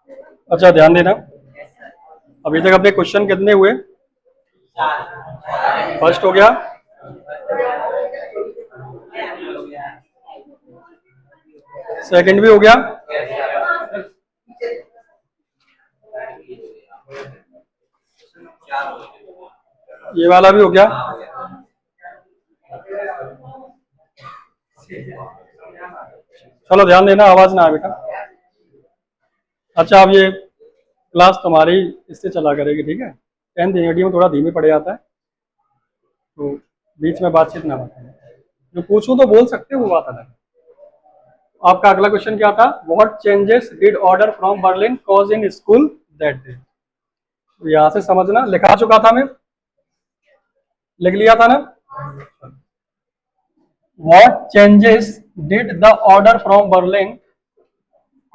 अच्छा ध्यान देना, अभी तक अपने क्वेश्चन कितने हुए? फर्स्ट हो गया, सेकंड भी हो गया, ये वाला भी हो गया, चलो ध्यान देना, आवाज ना आए बेटा। अच्छा अब ये क्लास तुम्हारी इससे चला करेगी, ठीक है? 10th यूनिटी में थोड़ा धीमे पड़ जाता है, तो बीच में बातचीत ना बताए, जो पूछूं तो बोल सकते हो, वो बात अलग है। आपका अगला क्वेश्चन क्या था? What changes did order from Berlin cause in school that day? तो यहां से समझना, लिखा चुका था मैं, लिख लिया था ना? What changes did the order from Berlin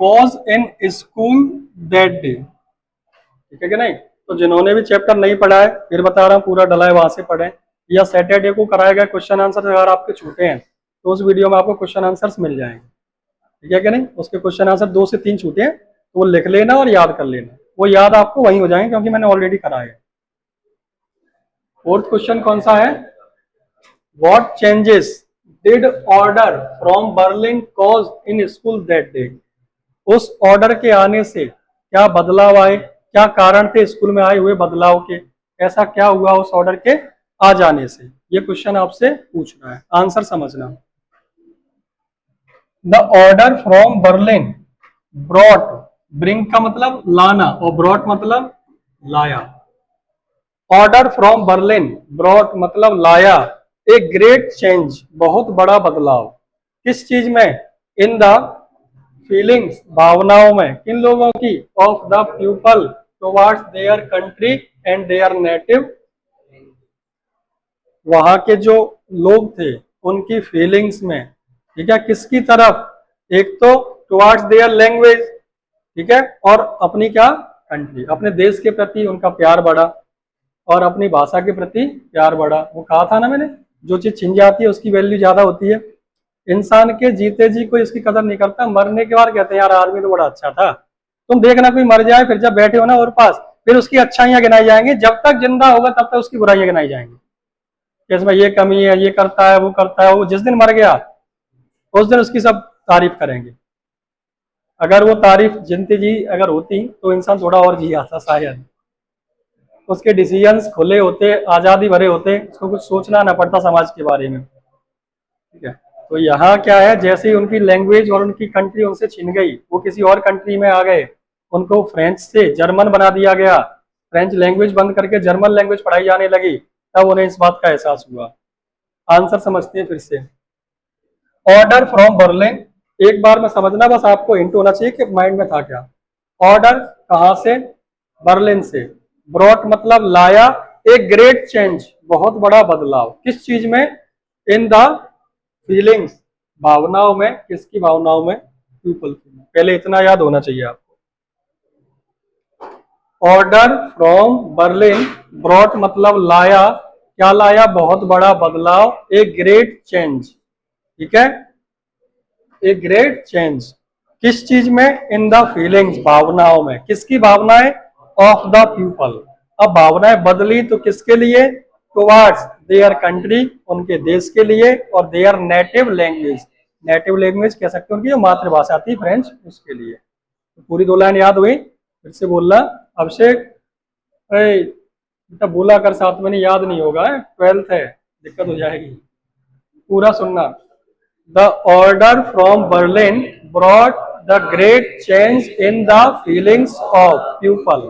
cause in school that day? ठीक है कि नहीं? तो जिन्होंने भी चैप्टर नहीं पढ़ा है, फिर बता रहा हूँ पूरा डला है, वहां से पढ़ें, या सैटरडे को कराए गए क्वेश्चन आंसर अगर आपके छूटे हैं तो उस वीडियो में आपको क्वेश्चन आंसर्स मिल जाएंगे, ठीक है कि नहीं? उसके क्वेश्चन आंसर 2 से 3 छूटे हैं तो वो लिख लेना और याद कर लेना, वो याद आपको वहीं हो जाएंगे क्योंकि मैंने ऑलरेडी कराया है। फोर्थ क्वेश्चन कौन सा है? What changes did order from Berlin cause in school that day? उस ऑर्डर के आने से क्या बदलाव आए, क्या कारण थे स्कूल में आए हुए बदलाव के, ऐसा क्या हुआ उस ऑर्डर के आ जाने से? ये क्वेश्चन आपसे पूछ रहा है, आंसर समझना। The order from Berlin brought, bring का मतलब लाना और ब्रॉट मतलब लाया। ऑर्डर फ्रॉम बर्लिन ब्रॉट मतलब लाया, ए ग्रेट चेंज बहुत बड़ा बदलाव, किस चीज में? इन द फीलिंग्स भावनाओं में, किन लोगों की? Of the people towards their country and their native, वहां के जो लोग थे उनकी फीलिंग्स में, ठीक है? किसकी तरफ? एक तो टुवर्ड्स देयर लैंग्वेज, ठीक है, और अपनी क्या? कंट्री, अपने देश के प्रति उनका प्यार बढ़ा और अपनी भाषा के प्रति प्यार बढ़ा। वो कहा था ना मैंने, जो चीज छिन जाती है उसकी वैल्यू ज्यादा होती है। इंसान के जीते जी कोई इसकी कदर नहीं करता, मरने के बाद कहते हैं यार आदमी तो बड़ा अच्छा था। तुम देखना कोई मर जाए, फिर जब बैठे हो ना और पास, फिर उसकी अच्छाइयां गिनाई जाएंगी, जब तक जिंदा होगा तब तक उसकी बुराइयां गिनाई जाएंगी कि इसमें ये कमी है, ये करता है, वो करता है। वो जिस दिन मर गया उस दिन उसकी सब तारीफ करेंगे। अगर वो तारीफ जिंदगी जी अगर होती तो इंसान थोड़ा और जी आता शायद, उसके डिसीजंस खुले होते, आजादी भरे होते, उसको कुछ सोचना ना पड़ता समाज के बारे में, ठीक है? तो यहाँ क्या है, जैसे ही उनकी लैंग्वेज और उनकी कंट्री उनसे छिन गई, वो किसी और कंट्री में आ गए, उनको फ्रेंच से जर्मन बना दिया गया, फ्रेंच लैंग्वेज बंद करके जर्मन लैंग्वेज पढ़ाई जाने लगी, तब उन्हें इस बात का एहसास हुआ। आंसर समझते हैं फिर से। ऑर्डर फ्रॉम बर्लिन, एक बार में समझना, बस आपको हिंट होना चाहिए कि माइंड में था क्या। ऑर्डर कहां से? बर्लिन से। ब्रॉट मतलब लाया, एक ग्रेट चेंज बहुत बड़ा बदलाव, किस चीज में? इन द फीलिंग्स भावनाओं में, किसकी भावनाओं में? पीपल की। पहले इतना याद होना चाहिए आपको। ऑर्डर फ्रॉम बर्लिन ब्रॉट मतलब लाया, क्या लाया? बहुत बड़ा बदलाव, एक ग्रेट चेंज, ठीक है? ए ग्रेट चेंज किस चीज में? इन द फीलिंग्स भावनाओं में, किसकी भावनाएं? Of the people. अब भावनाएं बदली तो किसके लिए? टुवर्ड्स देयर कंट्री, उनके देश के लिए, और there native language, native language कह सकते हैं उनकी जो मातृभाषा थी फ्रेंच, उसके लिए। तो पूरी 2 लाइन याद हुई? फिर से बोलना। अभिषेक बेटा बोला कर साथ में, नहीं याद नहीं होगा, 12th है, दिक्कत हो जाएगी। पूरा सुनना। The order from Berlin brought the great change in the feelings of people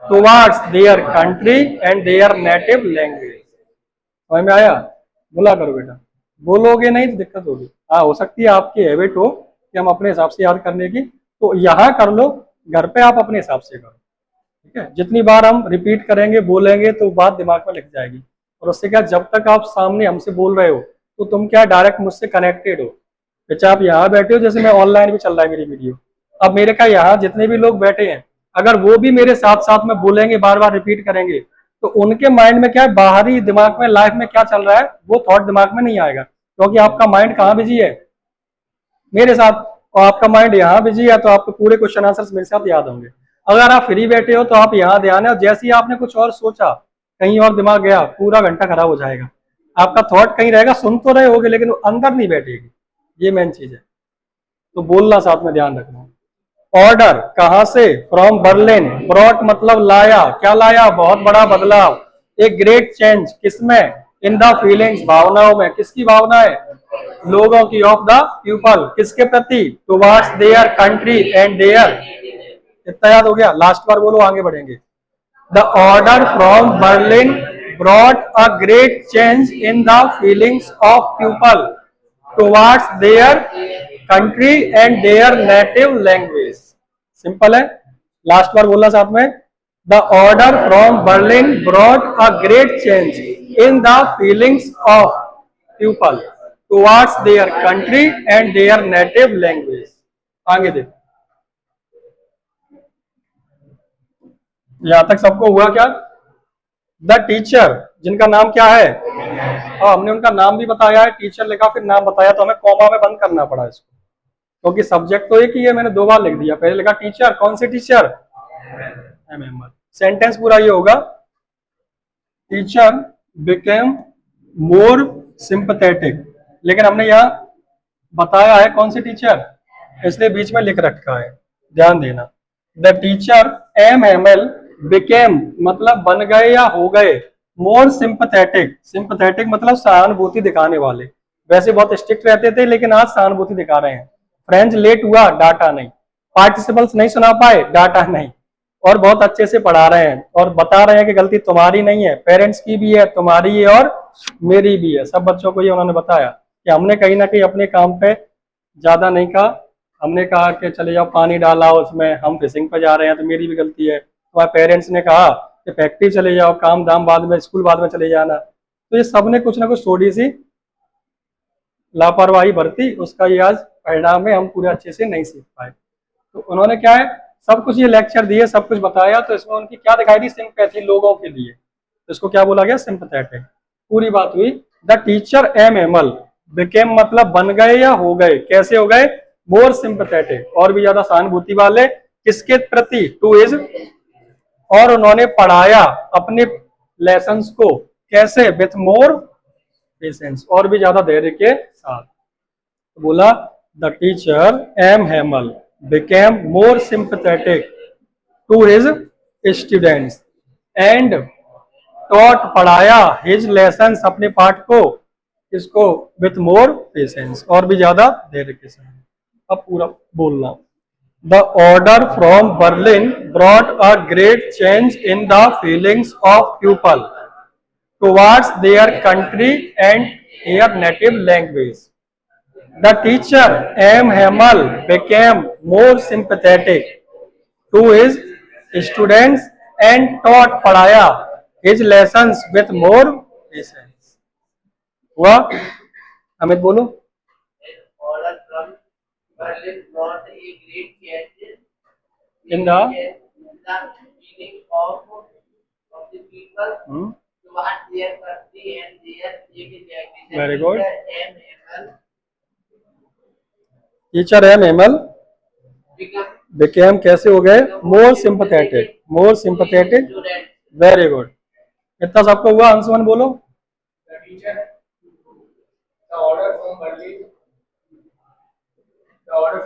towards their country and their native language. समझ में आया? बोला करो बेटा, बोलोगे नहीं तो दिक्कत होगी। हाँ, हो सकती है आपकी हैबिट हो कि हम अपने हिसाब से याद करने की, तो यहाँ कर लो, घर पे आप अपने हिसाब से करो, ठीक है? जितनी बार हम रिपीट करेंगे, बोलेंगे, तो बात दिमाग में लिख जाएगी। और उससे क्या, जब तक आप सामने हमसे बोल रहे हो तो तुम क्या डायरेक्ट मुझसे कनेक्टेड हो। अच्छा आप यहाँ बैठे हो, जैसे मैं ऑनलाइन भी चल रहा है मेरी वीडियो, अब मेरे का यहाँ जितने भी लोग बैठे हैं, अगर वो भी मेरे साथ साथ में बोलेंगे, बार बार रिपीट करेंगे, तो उनके माइंड में क्या है, बाहरी दिमाग में लाइफ में क्या चल रहा है वो थॉट दिमाग में नहीं आएगा, क्योंकि आपका माइंड कहाँ बिजी है? मेरे साथ। और आपका माइंड यहाँ बिजी है तो आपको पूरे क्वेश्चन आंसर्स मेरे साथ याद होंगे। अगर आप फ्री बैठे हो तो आप यहाँ ध्यान है, और जैसे ही आपने कुछ और सोचा कहीं और दिमाग गया, पूरा घंटा खराब हो जाएगा। आपका थॉट कहीं रहेगा, सुन तो रहे होगे लेकिन वो अंदर नहीं बैठेगी। ये मेन चीज है, तो बोलना साथ में ध्यान रखना। ऑर्डर कहां से? From Berlin. ब्रॉट मतलब लाया, क्या लाया? बहुत बड़ा बदलाव। एक ग्रेट चेंज किसमें? इन द फीलिंग्स, भावनाओं में। किसकी भावनाएं? लोगों की, ऑफ द पीपल। किसके प्रति? Towards their country and their. इतना याद हो गया? लास्ट बार बोलो, आगे बढ़ेंगे। The order from Berlin brought a great change in the feelings of people towards their country and their native language. Simple है, लास्ट बार बोलना साथ में। The order from Berlin brought a great change in the feelings of people towards their country and their native language. आगे देखो, यहां तक सबको हुआ क्या? द टीचर, जिनका नाम क्या है? हमने उनका नाम भी बताया है, टीचर लिखा फिर नाम बताया, तो हमें कॉमा में बंद करना पड़ा इसको, क्योंकि सब्जेक्ट तो एक ही है, मैंने 2 बार लिख दिया। पहले लिखा टीचर, कौन से टीचर? एमएमएल। सेंटेंस पूरा ये होगा, टीचर बिकेम मोर सिंपैथेटिक। लेकिन हमने यहाँ बताया है कौन से टीचर, इसलिए बीच में लिख रखा है, ध्यान देना। द टीचर एमएमएल बिकेम मतलब बन गए या हो गए, मोर सिंपैथेटिक। सिंपैथेटिक मतलब सहानुभूति दिखाने वाले। वैसे बहुत स्ट्रिक्ट रहते थे लेकिन आज सहानुभूति दिखा रहे हैं। फ्रेंच लेट हुआ, डाटा नहीं। पार्टिसिपल्स नहीं सुना पाए, डाटा नहीं। और बहुत अच्छे से पढ़ा रहे हैं और बता रहे हैं कि गलती तुम्हारी नहीं है, पेरेंट्स की भी है, तुम्हारी है और मेरी भी है। सब बच्चों को ये उन्होंने बताया कि हमने कहीं ना कहीं अपने काम पे ज्यादा नहीं कहा। हमने कहा कि चले जाओ पानी डाला उसमें, हम फिशिंग पे जा रहे हैं तो मेरी भी गलती है। तुम्हारे पेरेंट्स ने कहा कि फैक्ट्री चले जाओ, काम दाम बाद में, स्कूल बाद में चले जाना। तो ये सब ने कुछ ना कुछ थोड़ी सी लापरवाही बरती, उसका ये आज परिणाम है, हम पूरे अच्छे से नहीं सीख पाए। तो उन्होंने क्या है, सब कुछ ये लेक्चर दिए, सब कुछ बताया, तो इसमें उनकी क्या दिखाई दी? सिंपैथी लोगों के लिए। तो इसको क्या बोला गया? सिंपैथेटिक। पूरी बात हुई। द टीचर एमएमएल बिकेम मतलब बन गए या हो गए। कैसे हो गए? मोर सिंपैथेटिक, और भी ज्यादा सहानुभूति वाले। किसके प्रति? Two is. और उन्होंने पढ़ाया अपने लेसन्स को कैसे? विथ मोर पेशेंस, और भी ज्यादा धैर्य के साथ। तो बोला the teacher M Hamel became more sympathetic to his students and taught पढ़ाया his lessons अपने पाठ को, इसको with more patience, और भी ज्यादा धैर्य के साथ। अब पूरा बोलना। The order from Berlin brought a great change in the feelings of people towards their country and their native language. The teacher M. Hamel became more sympathetic to his students and taught पढ़ाया his lessons with more patience. हुआ? अमित बोलो। Order from Berlin brought a great change In the feeling of the people towards their country and their native language. Very good. Teacher M. Hamel teacher M Hamel became कैसे हो गए? More sympathetic. More sympathetic, very good. इतना सबको हुआ? अंशुमन बोलो। The teacher, the order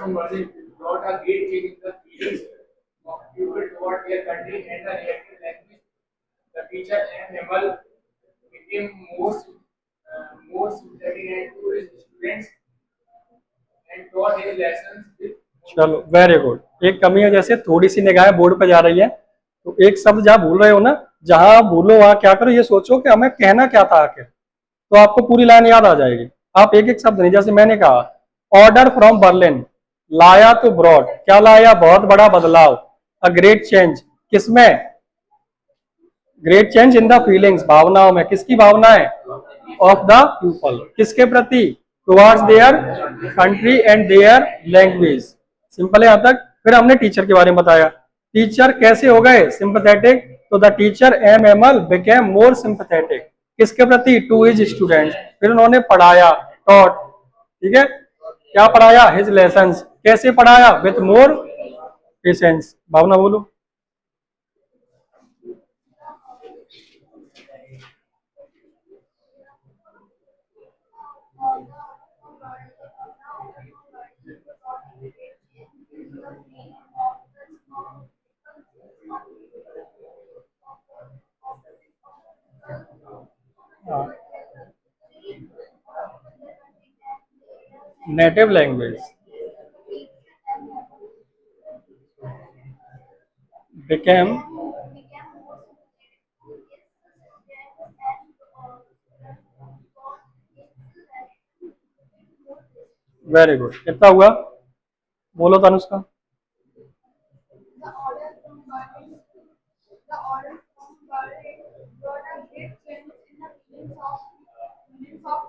from Berlin brought a great change in the feelings of people toward their country and the native language. The teacher M. Hamel became more sympathetic to his students and taught his lessons with. चलो very good. एक कमी है, जैसे थोड़ी सी निगाहें board पे जा रही है, तो एक शब्द जहाँ भूल रहे हो ना, जहां भूलो वहां क्या करो, ये सोचो कि हमें कहना क्या था आखिर, तो आपको पूरी लाइन याद आ जाएगी। आप एक एक शब्द नहीं, जैसे मैंने कहा ऑर्डर फ्रॉम बर्लिन, लाया तो ब्रॉड, क्या लाया? बहुत बड़ा बदलाव। अ ग्रेट चेंज, किसमें? Great change in the feelings, भावनाओं में। किसकी भावनाएं? ऑफ द पीपल, किसके प्रति? Towards their country and their language. Simple है यहाँ तक। फिर हमने टीचर के बारे में बताया, टीचर कैसे हो गए? सिंपैथेटिक। तो the teacher M Hamel became more sympathetic, किसके प्रति? To his students. फिर उन्होंने पढ़ाया, टॉट, ठीक है, क्या पढ़ाया? हिज लेसन्स, कैसे पढ़ाया? With more patience. भावना बोलो। Native language became very good. कितना हुआ? बोलो Tanushka. The order from Berlin, the order from Berlin brought a great change in the feelings of people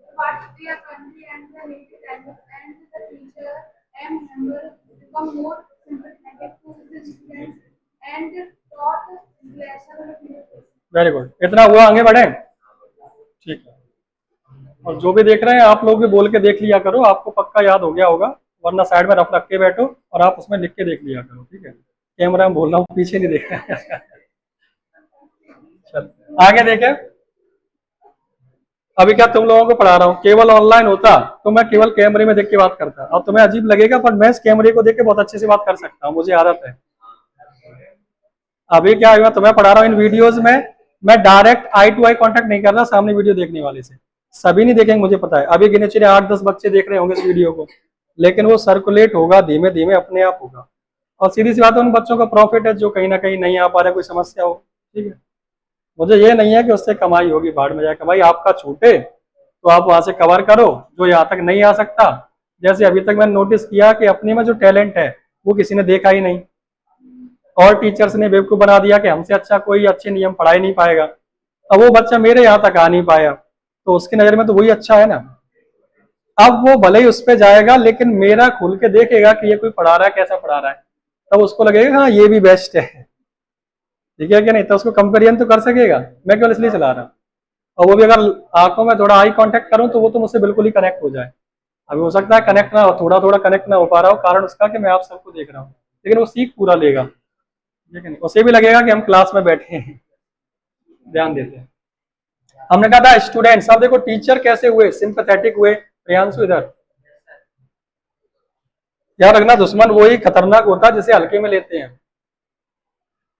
towards their country and the native language, and the teacher and member become more sympathetic to the students and taught lesson with patience. Very good. इतना हुआ, आगे बढ़े? ठीक है। और जो भी देख रहे हैं आप लोग भी बोल के देख लिया करो, आपको पक्का याद हो गया होगा, वरना साइड में रफ रख के बैठो और आप उसमें लिख के देख लिया करो, ठीक है? कैमरा में बोल रहा हूँ, पीछे नहीं देख रहा है। चल आगे देखे। अभी क्या तुम लोगों को पढ़ा रहा हूँ, केवल ऑनलाइन होता तो मैं केवल कैमरे में देख के बात करता। अब तुम्हें अजीब लगेगा, पर मैं इस कैमरे को देख के बहुत अच्छे से बात कर सकता हूँ, मुझे आदत है। अभी क्या मैं तुम्हें पढ़ा रहा हूँ इन वीडियोज में, मैं direct eye to eye contact नहीं कर रहा सामने वीडियो देखने वाले से। सभी नहीं देखेंगे मुझे पता है, अभी गिने चुने 8-10 बच्चे देख रहे होंगे इस वीडियो को, लेकिन वो सर्कुलेट होगा धीमे धीमे, अपने आप होगा। और सीधी सी बात है, उन बच्चों का प्रॉफिट है जो कहीं ना कहीं नहीं आ पा रहे, कोई समस्या हो, ठीक है? मुझे ये नहीं है कि उससे कमाई होगी भाड़ में जाकर। भाई आपका छूटे तो आप वहां से कवर करो, जो यहाँ तक नहीं आ सकता। जैसे अभी तक मैंने नोटिस किया कि अपने में जो टैलेंट है वो किसी ने देखा ही नहीं, और टीचर्स ने बेवकूफ बना दिया कि हमसे अच्छा कोई अच्छे नियम पढ़ा ही नहीं पाएगा। अब वो बच्चा मेरे यहाँ तक आ नहीं पाया, तो उसकी नजर में तो वही अच्छा है ना। अब वो भले ही उस पर जाएगा, लेकिन मेरा खुल के देखेगा कि ये कोई पढ़ा रहा है, कैसा पढ़ा रहा है, तब उसको लगेगा हाँ ये भी बेस्ट है, ठीक है कि नहीं? तो उसको कंपेरिजन तो कर सकेगा। मैं केवल इसलिए चला रहा हूँ, और वो भी अगर आंखों में थोड़ा आई कांटेक्ट करूं तो वो तो मुझसे बिल्कुल ही कनेक्ट हो जाए। अभी हो सकता है कनेक्ट ना हो, थोड़ा थोड़ा कनेक्ट ना हो पा रहा हो, कारण उसका कि मैं आप सबको देख रहा हूँ, लेकिन वो सीख पूरा लेगा, ठीक है नहीं? उसे भी लगेगा कि हम क्लास में बैठे हैं, ध्यान देते हैं। हमने कहा था स्टूडेंट्स, अब देखो टीचर कैसे हुए, सिंपैथेटिक हुए। प्रियांशु इधर याद रखना, दुश्मन वही खतरनाक होता है जिसे हल्के में लेते हैं,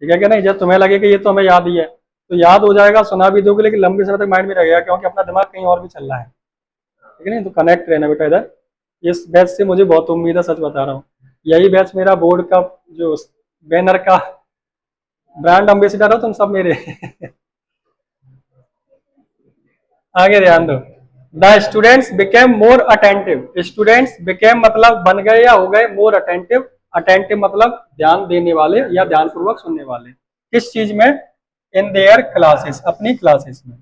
ठीक है क्या नहीं? जब तुम्हें लगे कि ये तो हमें याद ही है तो याद हो जाएगा, सुना भी दोगे, लेकिन लंबे समय तक माइंड में रहेगा, क्योंकि अपना दिमाग कहीं और भी चल रहा है, ठीक है नहीं? तो कनेक्ट रहना बेटा इधर। इस बैच से मुझे बहुत उम्मीद है, सच बता रहा हूँ। यही बैच मेरा बोर्ड का जो बैनर का ब्रांड एम्बेसडर हो तुम सब मेरे। आगे ध्यान दो। The students became more attentive. Students became मतलब बन गए या हो गए, मोर अटेंटिव। अटेंटिव मतलब ध्यान देने वाले या ध्यानपूर्वक सुनने वाले। किस चीज में? इन देयर क्लासेस, अपनी क्लासेस में।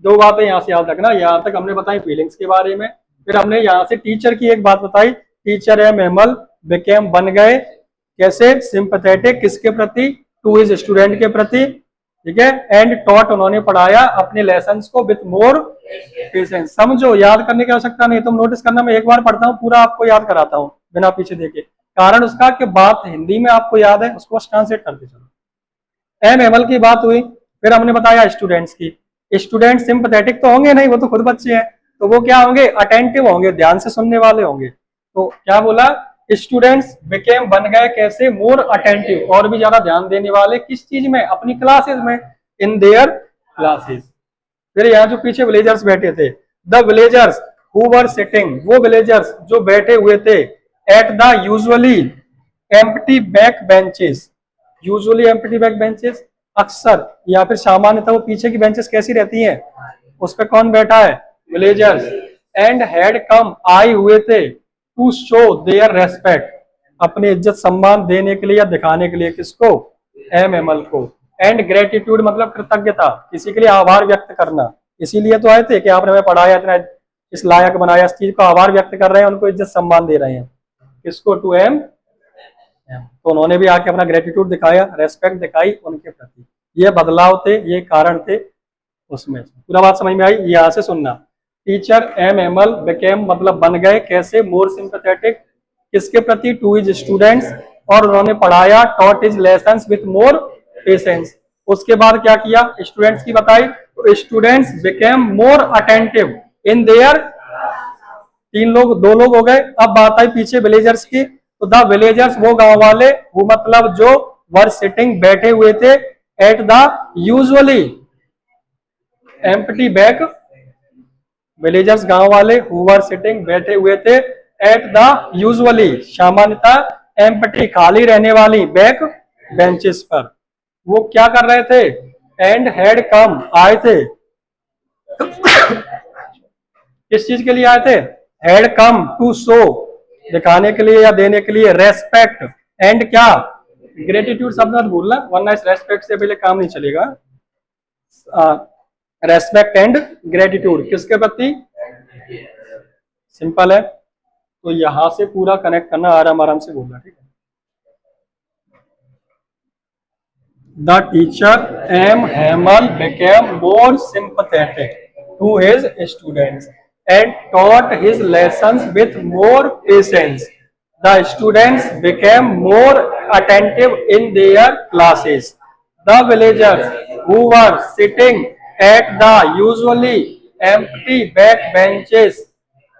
दो बातें यहाँ से याद रखना। यहाँ तक हमने बताई फीलिंग्स के बारे में, फिर हमने यहाँ से टीचर की एक बात बताई, टीचर एम एमल बिकेम बन गए कैसे? सिंपैथेटिक, किसके प्रति? टू हिज स्टूडेंट के प्रति, ठीक है? एंड टॉट, उन्होंने पढ़ाया अपने लेसन्स को विथ मोर पेशेंस। समझो, याद करने की आवश्यकता नहीं, तुम नोटिस करना, मैं एक बार पढ़ता हूँ पूरा आपको याद कराता हूँ बिना पीछे देखे। कारण उसका कि बात हिंदी में आपको याद है, उसको ट्रांसलेट करते चलो। एम एमल की बात हुई, फिर हमने बताया स्टूडेंट्स की। स्टूडेंट सिंपैथेटिक तो होंगे नहीं, वो तो खुद बच्चे हैं, तो वो क्या होंगे? अटेंटिव होंगे, ध्यान से सुनने वाले होंगे। तो क्या बोला? स्टूडेंट्स बिकेम बन गए कैसे? मोर अटेंटिव, और भी ज्यादा ध्यान देने वाले। किस चीज में? अपनी क्लासेस में, इन देयर क्लासेस। फिर यहाँ जो पीछे विलेजर्स बैठे थे, the villagers who were sitting, वो विलेजर्स जो बैठे हुए थे, eight the usually empty back benches. Usually empty back benches, अक्सर या फिर सामान्यतः वो पीछे की बेंचेस कैसी रहती हैं, उस पर कौन बैठा है? विलेजर्स। एंड हैड कम, आए हुए थे, टू शो देयर रेस्पेक्ट, अपने इज्जत सम्मान देने के लिए या दिखाने के लिए। किसको? एम एमल को। एंड ग्रेटिट्यूड मतलब कृतज्ञता, किसी के लिए आभार व्यक्त करना। इसीलिए तो आए थे कि आपने हमें पढ़ाया, इतना इस लायक बनाया, इस चीज को आभार व्यक्त कर रहे हैं, उनको इज्जत सम्मान दे रहे हैं। किसको? To M. तो उन्होंने भी आके अपना ग्रेटिट्यूड दिखाया, रेस्पेक्ट दिखाई उनके प्रति। ये बदलाव थे, ये कारण थे उसमें। पूरा बात समझ में आई? यहाँ से सुनना। टीचर एम एमल बिकेम मतलब बन गए कैसे? मोर सिंपैथेटिक, किसके प्रति? टू हिज स्टूडेंट्स, और उन्होंने पढ़ाया, taught his lessons with more patience. उसके बाद क्या किया? स्टूडेंट्स की बताई, तो students became more attentive in there, तीन लोग, दो लोग हो गए। अब बात आई पीछे विलेजर्स की, तो द विलेजर्स वो गांव वाले, वो मतलब जो वर सिटिंग बैठे हुए थे, eight the usually empty back, villagers गांव वाले हु वर सिटिंग बैठे हुए थे, एट द यूजुअली सामान्यतः एम्प्टी खाली रहने वाली बैक बेंचेस पर, वो क्या कर रहे थे? एंड हैड कम आए थे, किस चीज के लिए आए थे? हैड कम टू शो दिखाने के लिए या देने के लिए, रेस्पेक्ट एंड क्या? ग्रेटिट्यूड शब्द मत भूलना, वरना इस रेस्पेक्ट से पहले काम नहीं चलेगा। रेस्पेक्ट एंड ग्रेटिट्यूड किसके प्रति? सिंपल है, तो यहां से पूरा कनेक्ट करना, आराम आराम से बोलना, ठीक है। The teacher M. Hamel became more sympathetic to his students and taught his lessons with more patience. The students became more attentive in their classes. The villagers who were sitting at the usually empty back benches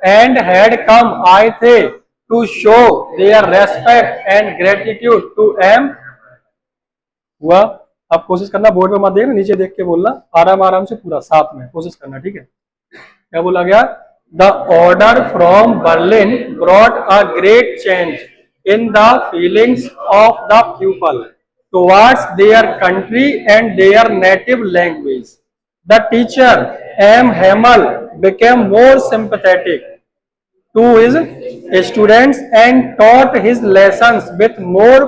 and had come, I think, to show their respect and gratitude to M. हुआ? अब कोशिश करना, board पे मत देखना, नीचे देख के बोलना, आराम आराम से पूरा साथ में कोशिश करना, ठीक है। क्या बोला गया? The order from Berlin brought a great change in the feelings of the people towards their country and their native language. The teacher M Hamel became more sympathetic to his students and taught his lessons with more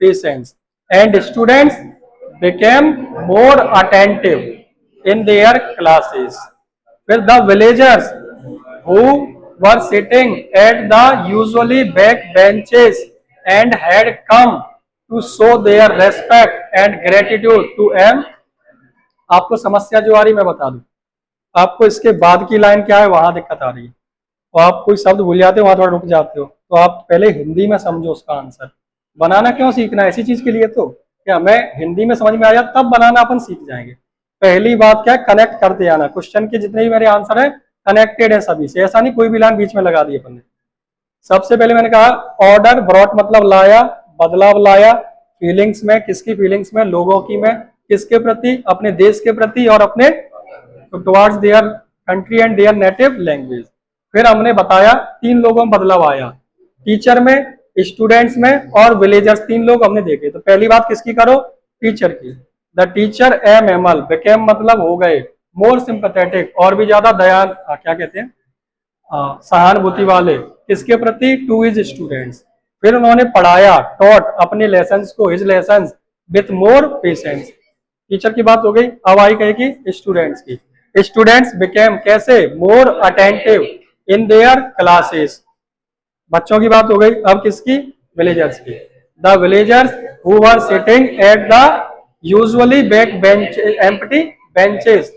patience, and students became more attentive in their classes. With the villagers who were sitting at the usually back benches and had come to show their respect and gratitude to him। आपको समस्या जो आ रही मैं बता दूं, आपको इसके बाद की लाइन क्या है वहां दिक्कत आ रही है, तो आप कोई शब्द भूल जाते हो, वहां थोड़ा रुक जाते हो, तो आप पहले हिंदी में समझो उसका आंसर। बनाना क्यों सीखना है? ऐसी चीज के लिए तो क्या हमें हिंदी में समझ में आ जाए तब बनाना अपन सीख जाएंगे। पहली बात क्या है? कनेक्ट करते आना। क्वेश्चन के जितने भी मेरे आंसर है कनेक्टेड है सभी से, ऐसा नहीं कोई भी लाइन बीच में लगा दी अपन ने। सबसे पहले मैंने कहा ऑर्डर ब्रॉट मतलब लाया, बदलाव लाया, फीलिंग्स में, किसकी फीलिंग्स में? लोगों की में, किसके प्रति? अपने देश के प्रति और अपने towards their country and their native language. फिर हमने बताया तीन लोगों में बदलाव आया, टीचर में, स्टूडेंट्स में और विलेजर्स, तीन लोग हमने देखे। तो पहली बात किसकी करो? टीचर की। The teacher M Hamel became मतलब हो गए, मोर सिंपैथेटिक और भी ज्यादा दयाल, क्या कहते हैं, सहानुभूति वाले, किसके प्रति? To his students. फिर उन्होंने पढ़ाया, टॉट अपने लेसन्स को, his lessons with more patience. Teacher की बात हो गई, अब आई कहेगी स्टूडेंट्स की। स्टूडेंट्स बिकेम कैसे? More attentive in their classes. बच्चों की बात हो गई, अब किसकी? विलेजर्स की। The villagers who were sitting at the usually back bench empty benches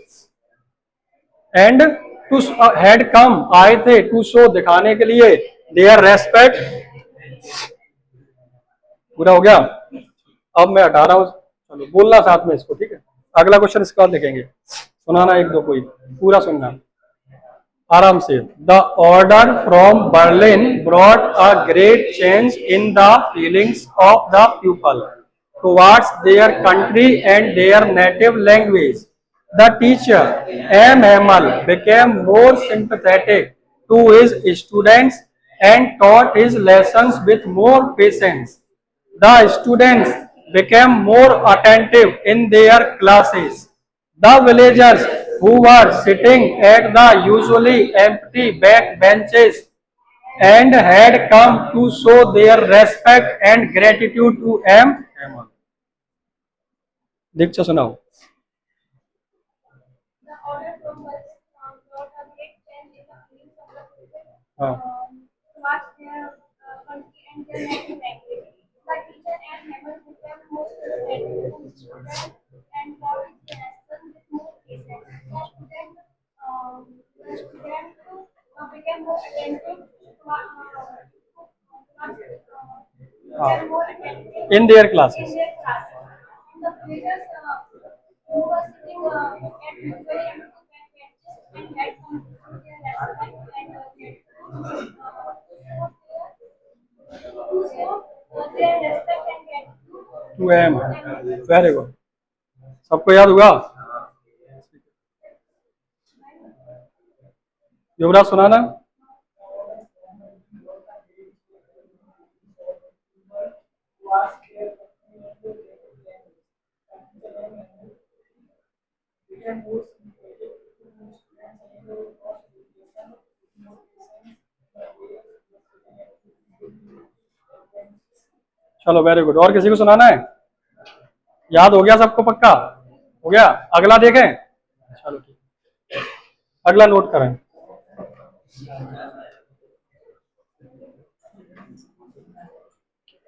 and too had come आए थे, टू शो दिखाने के लिए, देयर रेस्पेक्ट। पूरा हो गया? अब मैं हटा रहा हूं, चलो बोलना साथ में इसको, ठीक है। अगला क्वेश्चन इसके बाद देखेंगे, सुनाना एक दो, कोई पूरा सुनना आराम से। The order from Berlin brought a great change in the feelings of the people towards their country and their native language. The teacher M Hamel became more sympathetic to his students and taught his lessons with more patience. The students became more attentive in their classes. The villagers who were sitting at the usually empty back benches and had come to show their respect and gratitude to M. दीक्षा सुनाओ। The order from Berlin brought a great change in the feelings of the people हाँ, towards their country and their native language. The teacher and members became more sympathetic to students and taught his lessons with more patience. The students became more attentive to were more attentive In their in classes. their classes. And the villagers who were sitting at very empty benches and had completed their lesson and show their respect and gratitude 2 AM. to them. Very good, सबको याद हुआ? युवराज सुनाना। चलो very good, और किसी को सुनाना है? याद हो गया सबको? पक्का हो गया? अगला देखें, चलो ठीक, अगला नोट करें।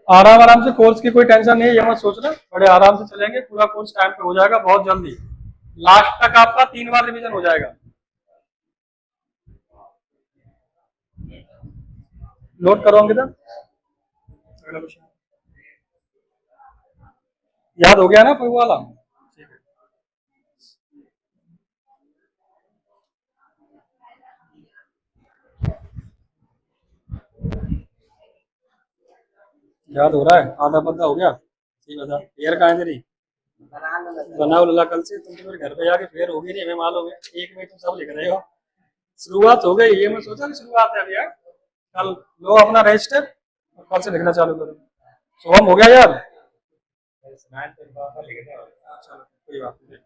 आराम आराम से, कोर्स की कोई टेंशन नहीं है, ये मत सोचना, बड़े आराम से चलेंगे, पूरा कोर्स टाइम पे हो जाएगा, बहुत जल्दी लास्ट तक आपका 3 बार रिवीजन हो जाएगा। नोट करो अंकिता, अगला क्वेश्चन याद हो गया ना कोई वाला? याद हो रहा है? आधा पद्धा हो गया? ठीक बता, फेयर कहाँ है तेरी? बनाओ लला, कल से तुम तो मेरे घर पे जाके फेयर होगी नहीं, हमें मालूम है, एक में तुम सब लिख रहे हो। शुरुआत हो गई, ये मैं सोचा कि शुरुआत है अभी यार। कल लो अपना रजिस्टर और कल से लिखना चालू करो। शुभम हो गया यार? चलो कोई बात नहीं।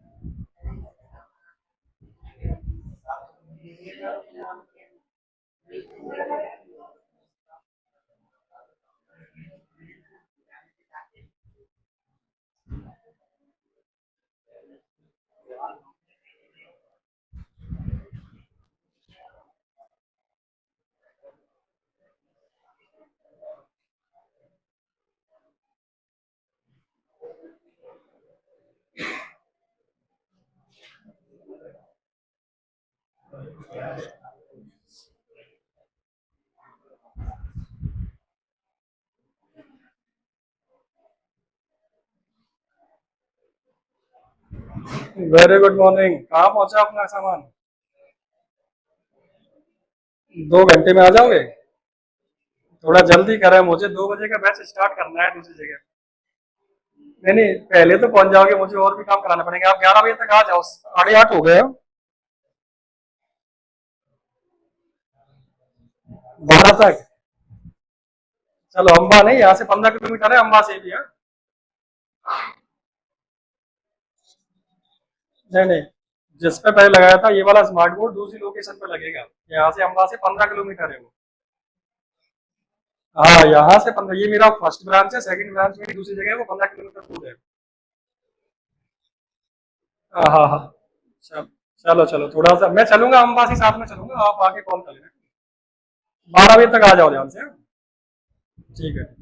वेरी गुड मॉर्निंग, कहाँ पहुंचा अपना सामान? 2 घंटे में आ जाओगे? थोड़ा जल्दी करें, मुझे 2 बजे का बैच स्टार्ट करना है दूसरी जगह। नहीं नहीं, पहले तो पहुंच जाओगे, मुझे और भी काम कराना पड़ेगा। आप 11 बजे तक आ जाओ, 8:30 हो गए, 12 तक। चलो अम्बा नहीं, यहाँ से 15 किलोमीटर है, अम्बा से भी है। नहीं नहीं, जिस पे पहले लगाया था ये वाला स्मार्ट बोर्ड दूसरी लोकेशन पे लगेगा, यहाँ से अम्बा से 15 किलोमीटर है वो। हाँ यहाँ से 15, ये मेरा फर्स्ट ब्रांच है, सेकंड ब्रांच मेरी दूसरी जगह है, वो 15 किलोमीटर दूर है। हाँ हाँ हाँ, चलो चलो चलो, थोड़ा सा मैं चलूंगा, अम्बा से साथ में चलूंगा, आप आके कॉल कर लेना। 12 बजे तक आ जाओ ध्यान से, हाँ? ठीक है।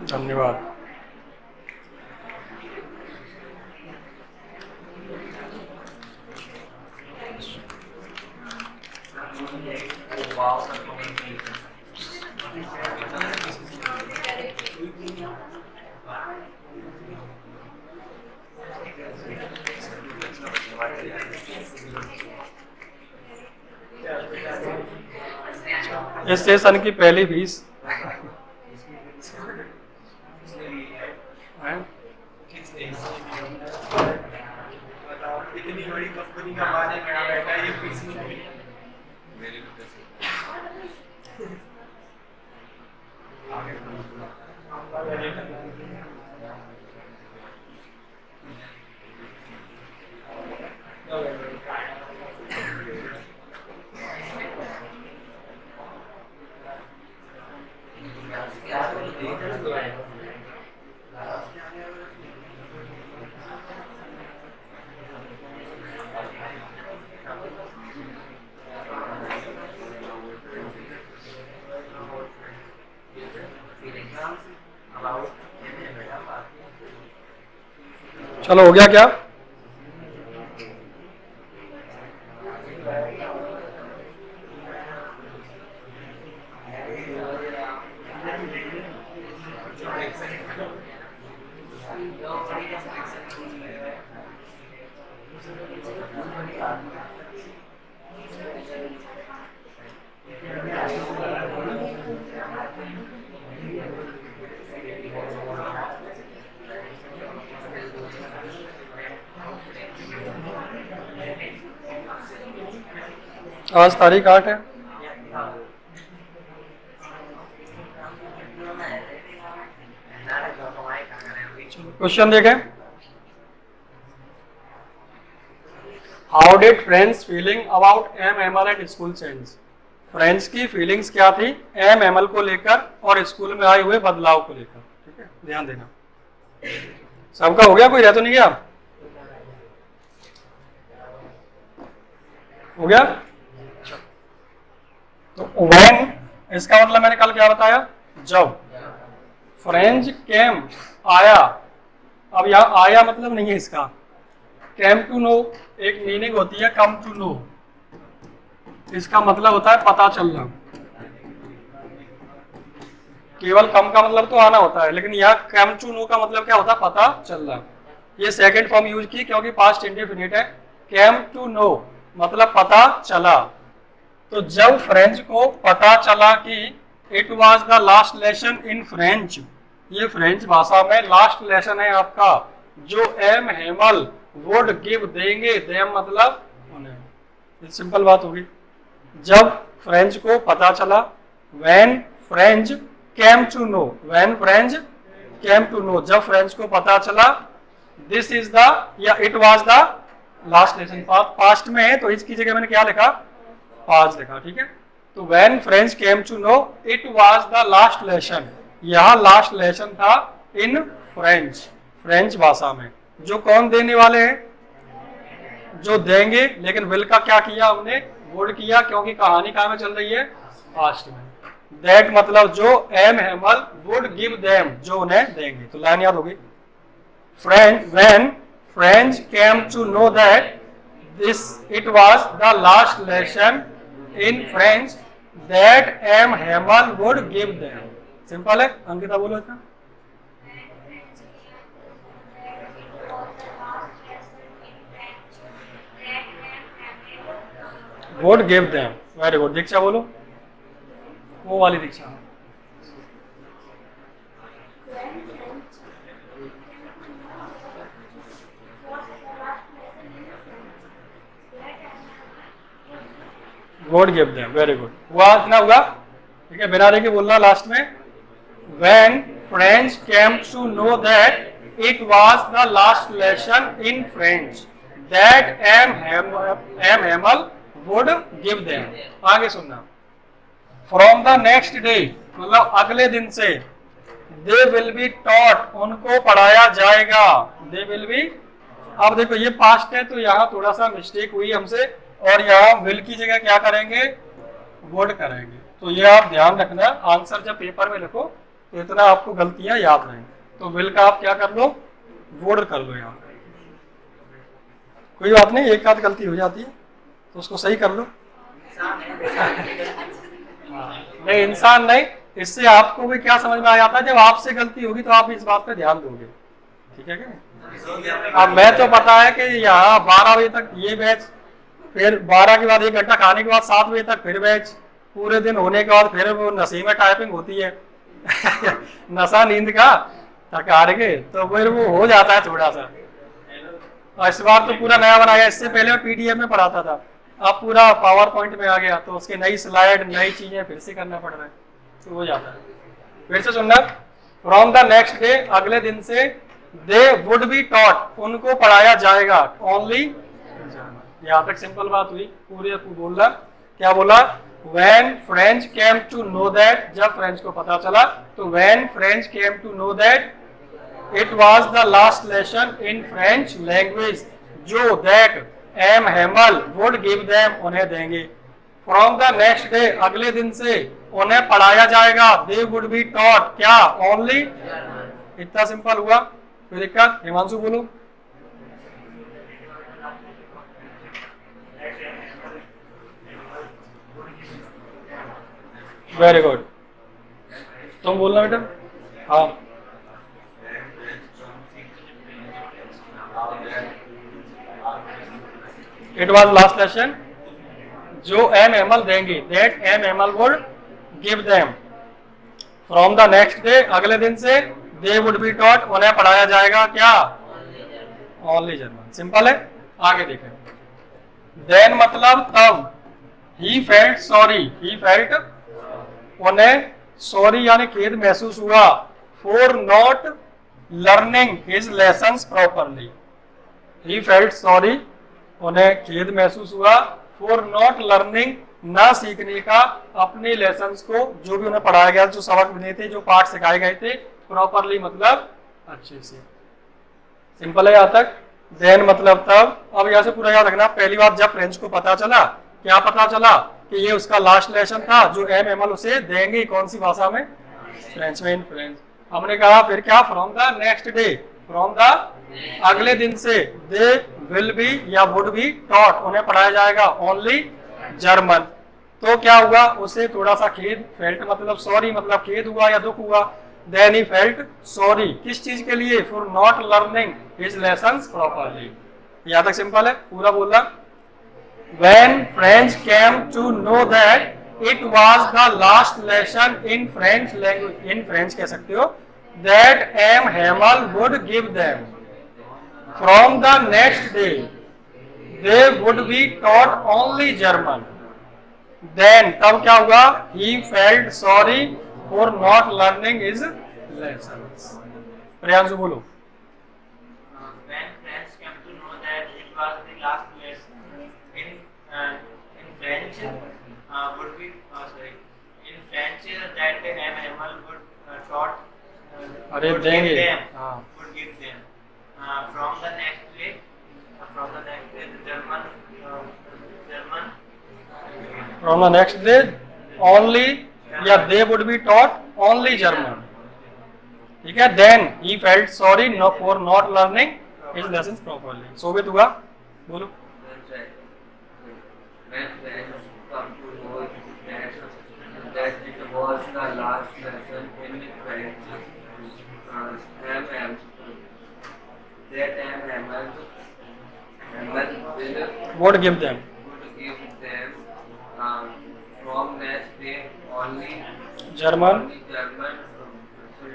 धन्यवाद। इस सेशन की पहली फीस इतनी बड़ी कंपनी का मालिक यहाँ बैठा है, ये फीस नहीं मिली। चलो हो गया क्या? आज तारीख 8 है। क्वेश्चन देखें। How did friends feeling about M at school change? Friends की फीलिंग्स क्या थी एम को लेकर और स्कूल में आए हुए बदलाव को लेकर। ठीक है, ध्यान देना। सबका हो गया, कोई रह तो नहीं गया? हो गया? तो व्हेन इसका मतलब मैंने कल क्या बताया, जब। फ्रेंच केम आया, अब यहां आया मतलब नहीं है इसका। केम टू नो एक मीनिंग होती है कम टू नो, इसका मतलब होता है पता चलना। केवल कम का मतलब तो आना होता है, लेकिन यहाँ कम टू नो का मतलब क्या होता है, पता चलना। ये सेकंड फॉर्म यूज की क्योंकि पास्ट इंडेफिनिट है। केम टू नो मतलब पता चला। तो जब फ्रेंच को पता चला कि it was the last lesson in French, ये फ्रेंच भाषा में लास्ट लेसन है आपका, जो एम हेमल वुड गिव देंगे, देम मतलब उन्हें। ये सिंपल बात होगी। जब फ्रेंच को पता चला, when French came to know, when French came to know, जब फ्रेंच को पता चला, दिस इज द या it was the last lesson. Past में है तो इसकी जगह मैंने क्या लिखा, पास्ट लिखा। ठीक है, तो when French came to know it was the last lesson, यह लास्ट लेसन था इन फ्रेंच, फ्रेंच भाषा में। जो कौन देने वाले हैं, जो देंगे, लेकिन विल का क्या किया हमने, वुड किया, क्योंकि कहानी कहाँ में चल रही है, पास्ट में। दैट मतलब जो M Hamel would give them, जो उन्हें देंगे। तो लाइन याद होगी। When French came to know that this it was the last lesson in French, that M Hamel would give them. Simple है। अंकिता बोलो इसका। Would give them, very good. Diksha बोलो, वो वाली Diksha. Would give them, very good. हुआ इतना हुआ। ठीक है, बिना देखे बोलना लास्ट में। When French came to know that it was the last lesson in French that M. Hamel would give them. आगे सुनना। From the next day मतलब अगले दिन से, they will be taught उनको पढ़ाया जाएगा, they will be। अब देखो ये पास्ट है तो यहाँ थोड़ा सा मिस्टेक हुई हमसे, और यहाँ will की जगह क्या करेंगे, would करेंगे। तो ये आप ध्यान रखना, आंसर जब पेपर में लिखो तो इतना आपको गलतियां याद रहें। तो विल का आप क्या कर लो, वुड कर लो यहाँ पे। कोई बात नहीं, एक आध गलती हो जाती है तो उसको सही कर लो। नहीं, इंसान नहीं, इससे आपको भी क्या समझ में आ जाता है, जब आपसे गलती होगी तो आप इस बात पे ध्यान दोगे, ठीक है क्या। अब मैं तो पता है कि यहाँ 12 बजे तक ये बैच, फिर 12 के बाद 1 घंटा खाने के बाद 7 बजे तक फिर बैच, पूरे दिन होने के बाद फिर वो नशे में टाइपिंग होती है नशा नींद का थकार के, तो फिर वो हो जाता है थोड़ा सा। और इस बार तो पूरा नया बनाया, इससे पहले मैं पीडीएफ में पढ़ाता था, अब पूरा पावर पॉइंट में आ गया, तो उसके नई स्लाइड नई चीजें फिर से करना पड़ रहा है, तो हो जाता है। फिर से सुनना, फ्रॉम द नेक्स्ट डे, अगले दिन से, दे वुड बी टॉट, उनको पढ़ाया जाएगा, ओनली जर्मन। यहाँ तक सिंपल बात हुई। पूरे बोलना क्या बोला, when French came to know that, जब फ्रेंच को पता चला, तो when French came to know that it was the last lesson in French language, जो that M Hamel would give them, उन्हें देंगे। फ्रॉम द नेक्स्ट डे, अगले दिन से, उन्हें पढ़ाया जाएगा, दे वुड बी टॉट, क्या, ओनली। इतना सिंपल हुआ, कोई दिक्कत। हिमांशु बोलो। वेरी गुड, तुम बोलना बेटा। हाँ, इट वॉज लास्ट लेसन, जो एम एमल देंगे, that M Hamel would give them. From the next day, अगले दिन से, दे वुड बी टॉट, उन्हें पढ़ाया जाएगा, क्या, ओनली जर्मन। सिंपल है। आगे देखें, देन मतलब तब, he felt sorry, he felt, उन्हें सॉरी यानी खेद महसूस हुआ, for not learning his lessons properly. He felt sorry, उन्हें खेद महसूस हुआ, फॉर नॉट लर्निंग, ना सीखने का, अपने लेसन्स को, जो भी उन्हें पढ़ाया गया, जो सबक बने थे, जो पाठ सिखाए गए थे, प्रॉपरली मतलब अच्छे से। सिंपल है यहाँ तक। देन मतलब तब, अब यहाँ से पूरा याद रखना। पहली बात, जब फ्रेंच को पता चला, क्या पता चला कि ये उसका लास्ट लेसन था, जो एम एमल उसे देंगे, कौन सी भाषा में, फ्रेंच में, इन फ्रेंच। हमने कहा फिर क्या, from the next day, from the अगले दिन से, दे विल बी या वुड बी टॉट, उन्हें पढ़ाया जाएगा, ओनली जर्मन। तो क्या हुआ, उसे थोड़ा सा खेद, फेल्ट मतलब सॉरी मतलब खेद हुआ या दुख हुआ, देन ही फेल्ट सॉरी, किस चीज के लिए, for not learning his lessons properly. यहाँ तक सिंपल है, पूरा बोलना। When French came to know that it was the last lesson in French language, in French कह सकते हो, that M. Hamel would give them. From the next day, they would be taught only German. Then तब क्या हुआ, he felt sorry for not learning his lessons. Priyanshu बोलो। When French came to know that it was the last lesson in French, would be sorry, in French that M. Hamel would taught, अरे would देंगे, give them, हाँ, would give them. From the next day, the German, from the next day, only या they would be taught only German. ठीक है। Then he felt sorry for not learning his lessons properly. सोबित हुआ, बोलो। When friends come to know that it was the last lesson in French, that Hamel Would give them. From next day only German.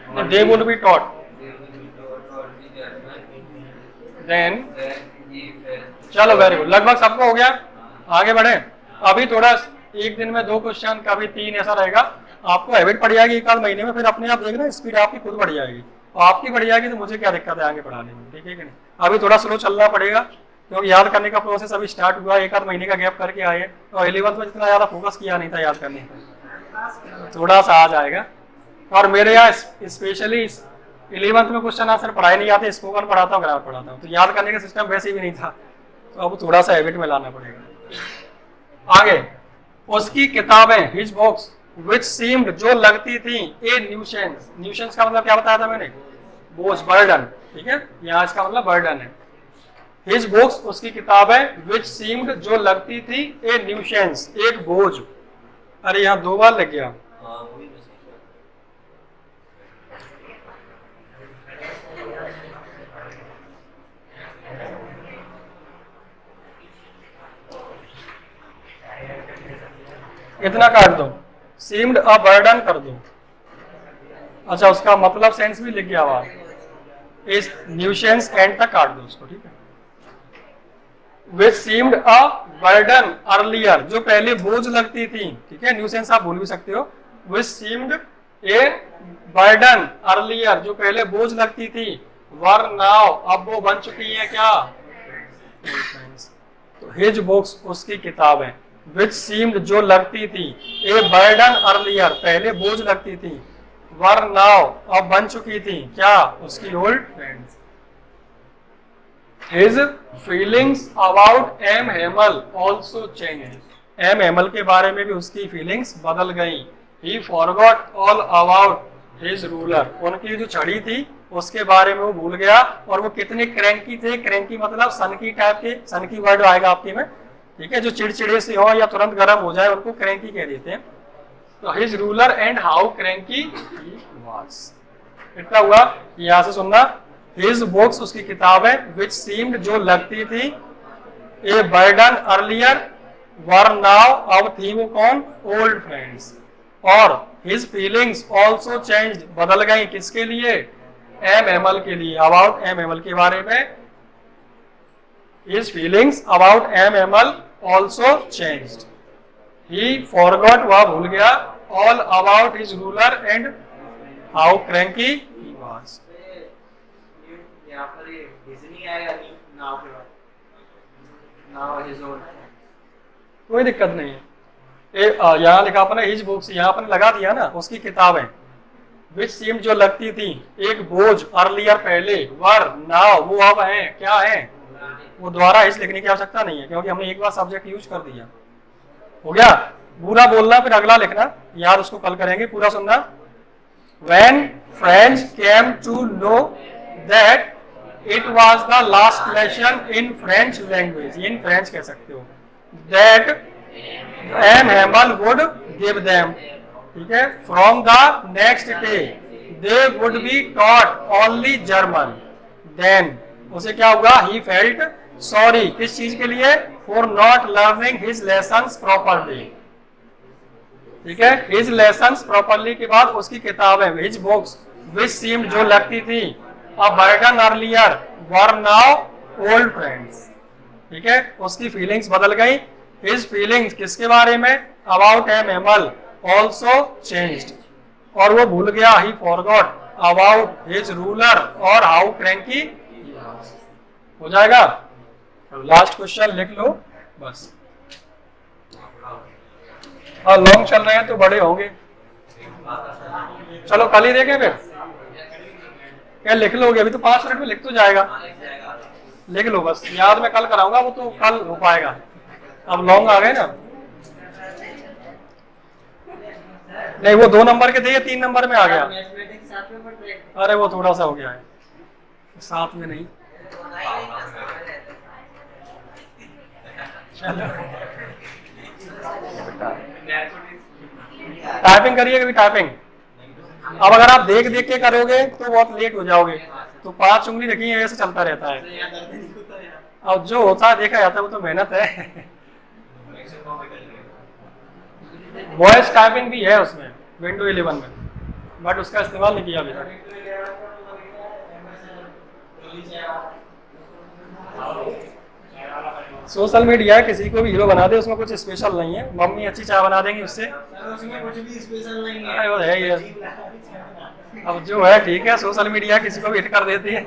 German. They would be taught. They will be taught only German. Then Then he felt. चलो very good, लगभग सबको हो गया। आगे बढ़े। अभी थोड़ा एक दिन में 2 क्वेश्चन, कभी 3 ऐसा रहेगा। आपको हैबिट पड़ जाएगी एक आध महीने में, फिर अपने आप देखना स्पीड आपकी खुद बढ़ जाएगी, और आपकी बढ़ जाएगी तो मुझे क्या दिक्कत है आगे पढ़ाने में, ठीक है कि नहीं। अभी थोड़ा स्लो चलना पड़ेगा, क्योंकि याद करने का प्रोसेस अभी स्टार्ट हुआ, एक आध महीने का गैप करके आए हैं, और 11th में जितना ज़्यादा फोकस किया नहीं था याद करने पर, थोड़ा सा आ जाएगा। और मेरे यहाँ स्पेशली 11th में क्वेश्चन आंसर पढ़ाए नहीं आते, स्पोकन पढ़ाता हूँ, ग्रामर पढ़ाता हूँ, तो याद करने का सिस्टम वैसे भी नहीं था, तो अब थोड़ा सा हैबिट में लाना पड़ेगा। आगे उसकी किताबें, हिज बुक्स, विच सीम्ड जो लगती थी ए न्यूसेंस, न्यूसेंस का मतलब क्या बताया था मैंने, बोझ, बर्डन, ठीक है, यहाँ इसका मतलब बर्डन है। हिज बुक्स उसकी किताब है, विच सीम्ड जो लगती थी ए न्यूसेंस एक बोझ, अरे यहाँ 2 बार लग गया। हाँ वही मैं सोच रहा इतना काट दो, सीम्ड अ बर्डन कर दो। अच्छा उसका मतलब सेंस भी लिख गया हुआ, इस न्यूसेंस एंड तक काट दो उसको, ठीक है। विच सीम्ड अ बर्डन अर्लियर जो पहले बोझ लगती थी, ठीक है, न्यूसेंस आप भूल भी सकते हो। विच सीम्ड ए बर्डन अर्लियर जो पहले बोझ लगती थी, वर नाउ अब वो बन चुकी है क्या, तो हिज बुक्स उसकी किताब है, विच सीम्ड जो लगती थी, ए बर्डन अर्लियर पहले बोझ लगती थी, वर नाउ अब बन चुकी थी क्या, उसकी old friends. His feelings about M Hamel also change, M Hamel के बारे में भी उसकी फीलिंग्स बदल गई। He forgot all about his ruler, उनकी जो छड़ी थी उसके बारे में वो भूल गया, और वो कितने क्रैंकी थे, क्रैंकी मतलब सनकी टाइप के, सनकी वर्ड आएगा आपके में, ठीक है, जो चिड़चिड़े से हो या तुरंत गर्म हो जाए उनको क्रैंकी कह देते हैं। तो his ruler and how cranky he was, इतना हुआ, यहां से सुनना। हिज बुक्स उसकी किताब है, विच सीम्ड जो लगती थी, a burden earlier, were now अब थी वो कौन, ओल्ड फ्रेंड्स, और हिज फीलिंग्स ऑल्सो चेंज बदल गई, किसके लिए, एम एमल के लिए, अबाउट एम एमल के बारे में। His feelings about M Hamel also changed, he forgot वह भूल गया, all about his ruler and how cranky he was. यहाँ पर ये डिज्नी आएगा नहीं नाव के बाद, नाव हिज ओन, कोई दिक्कत नहीं है, यहाँ लिखा अपने हिज बुक्स, यहाँ अपने लगा दिया ना, उसकी किताब है, विच सीम्ड जो लगती थी, एक बोझ अर्लियर पहले, वर नाउ वो अब है क्या है, वो दोबारा हिज लिखने की आवश्यकता नहीं है क्योंकि हमने एक बार सब्जेक्ट यूज कर दिया, हो गया। पूरा बोलना फिर अगला लिखना, यार उसको कल करेंगे, पूरा सुनना। When French came to know that it was the last lesson in French language, in French कह सकते हो, that M. Hamel would give them, ठीक है, from the next day they would be taught only German, then उसे क्या हुआ, he felt sorry, किस चीज के लिए, for not learning his lessons properly, ठीक है। हिज लेसन्स प्रॉपरली के बाद उसकी किताब है, हिज बुक्स विच सीम्ड जो लगती थी, a burden earlier, were now old friends, ठीक है, उसकी फीलिंग्स बदल गई। हिज फीलिंग्स किसके बारे में, about M Hamel also changed, और वो भूल गया, he forgot about his ruler और हाउ क्रैंकी, हो जाएगा। लास्ट क्वेश्चन लिख लो बस, हाँ लॉन्ग चल रहे हैं तो बड़े होंगे, चलो कल ही देखें फिर, क्या लिख लोगे, अभी तो 5 मिनट में लिख तो जाएगा, लिख लो बस, याद में कल कराऊंगा, वो तो कल हो पाएगा, अब लॉन्ग आ गए ना, नहीं वो 2 नंबर के थे, ये 3 नंबर में आ गया, अरे वो थोड़ा सा हो गया है, साथ में नहीं, चलो टाइपिंग करिए कभी, टाइपिंग अब अगर आप देख देख के करोगे तो बहुत लेट हो जाओगे, तो 5 उंगली रखी है, ऐसे चलता रहता है, अब जो होता है देखा जाता है वो तो मेहनत है। वॉइस टाइपिंग भी है उसमें विंडो 11 में, बट उसका इस्तेमाल नहीं किया अभी तक। सोशल मीडिया किसी को भी हीरो बना दे, उसमें कुछ स्पेशल नहीं है, मम्मी अच्छी चाय बना देंगी उससे, उसमें कुछ भी स्पेशल नहीं अरे वो है ही है। है। अब जो है ठीक है, सोशल मीडिया किसी को भी हिट कर देती है।